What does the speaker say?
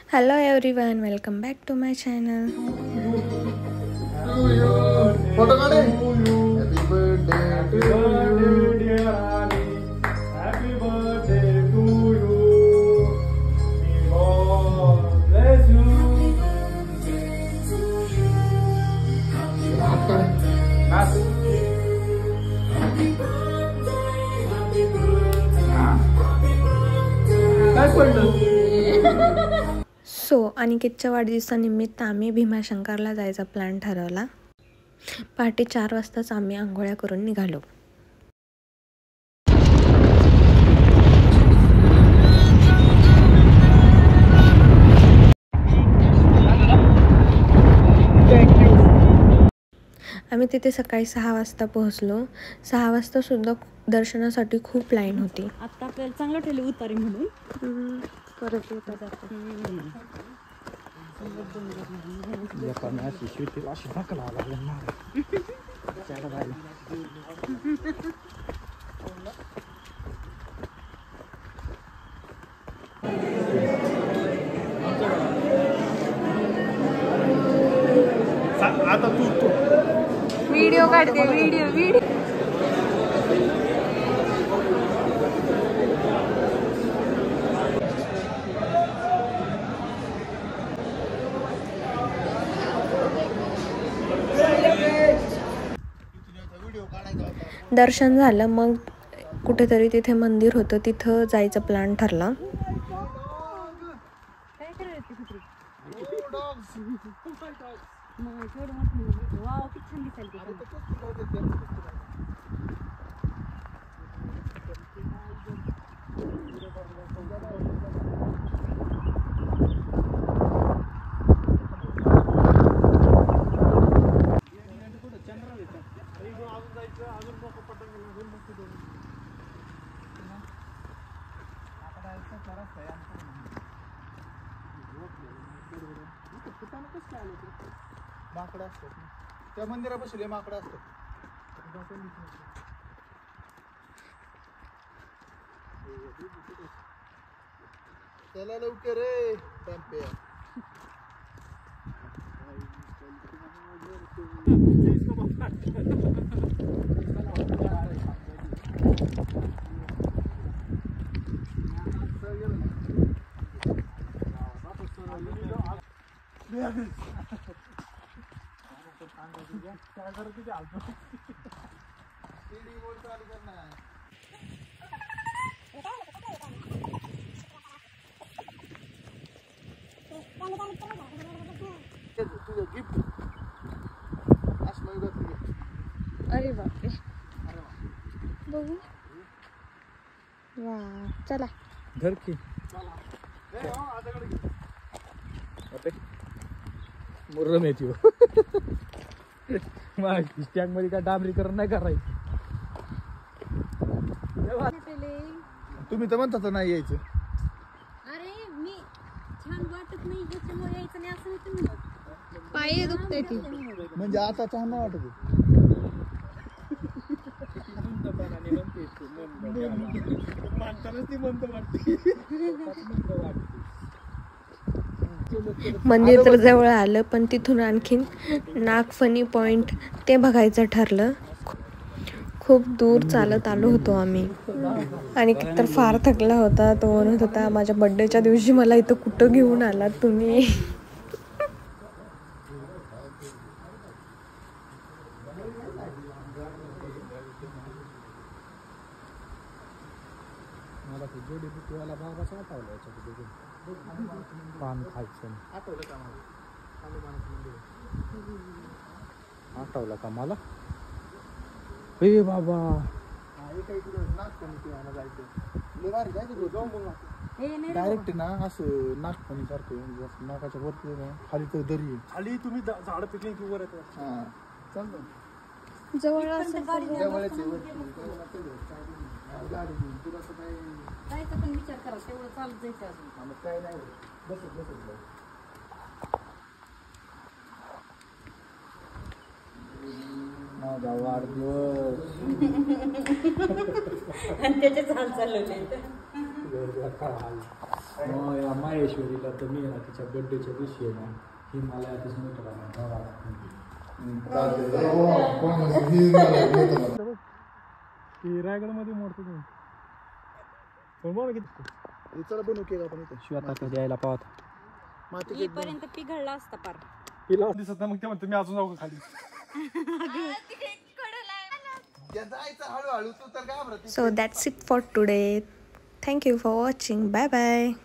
Hello everyone, welcome back to my channel. Photo काढे. Happy birthday to you. dear Ali. Happy birthday to you. May God bless you. काय पडलं? So अनिकेतच्या वाढदिवसानिमित्त आम्ही भीमाशंकरला जायचा plan ठरवला. पहाटे 4 वाजताच आम्ही आंघोळ्या करून निघालो. आम्ही तिथे सकाळी 6 वाजता पोहोचलो. 6 वाजता सुद्धा दर्शनासाठी खूप लाईन होती. आता आपल्याला चांगलं ठेवलं उतारी म्हणून परत येतात. आता तू व्हिडिओ काढते व्हिडिओ. दर्शन झालं, मग कुठेतरी तिथे मंदिर होतं, तिथं जायचं प्लॅन ठरला. काय करायचं कुत्री वाव किती छान दिसायला माकडं असतात ना. त्या मंदिरापाशी माकडं असतात. चला लवकर रे टॅम्पिया. तुझं गिफ्ट अरे बापरे, बघू. वा, चला घर की मुर्रम येते टँक मध्ये काय डांबरीकरण नाही करायचं. तुम्ही तर म्हणता नाही यायचं. अरे मी छान वाटत नाही ह्याच्यामुळे यायचं नाही असं होतं मी पाय दुखते ती. म्हणजे आता छान नाही वाटत. मंदिर तर जवळ आलं, पण तिथून आणखीन नागफणी पॉइंट ते बघायचं ठरलं. खूप दूर चालत आलो होतो आम्ही. आणि तर फार थकला होता. तो म्हणत होता, माझ्या बर्थडेच्या दिवशी मला इथं कुठं घेऊन आलात तुम्ही. पान खायचं आठवलं का मला. हे बाबा डायरेक्ट ना असं नागपणी सारखं नाकाच्या वरती खाली तर दरी आहे. खाली तुम्ही झाड पिकली की वर येतो. हा चालतं. जवळ असेल जवळच आहे वरती. गाडी घेऊन तुला असं काय जायचं पण विचार करा तेवढं चालत जायचं अजून काय नाही बसत माझा वाढदिवस आणि त्याचे चाल चालवले या माहेश्वरीला तर मी ना तिच्या बर्थडेच्या दिवशी आहे ना हिमालयातच मोठं रायगडमध्ये मोडतो तुम्ही पण बोला किती चला बनवू केक आपण इथे शिवाय द्यायला पाहत माती इथपर्यंत पिघळला असता पार तिला दिसत नाही मग ते म्हणतो मी अजून जाऊ का खाली जायचं हळूहळू तू तर घाबरत So that's it for today. Thank you for watching. Bye bye.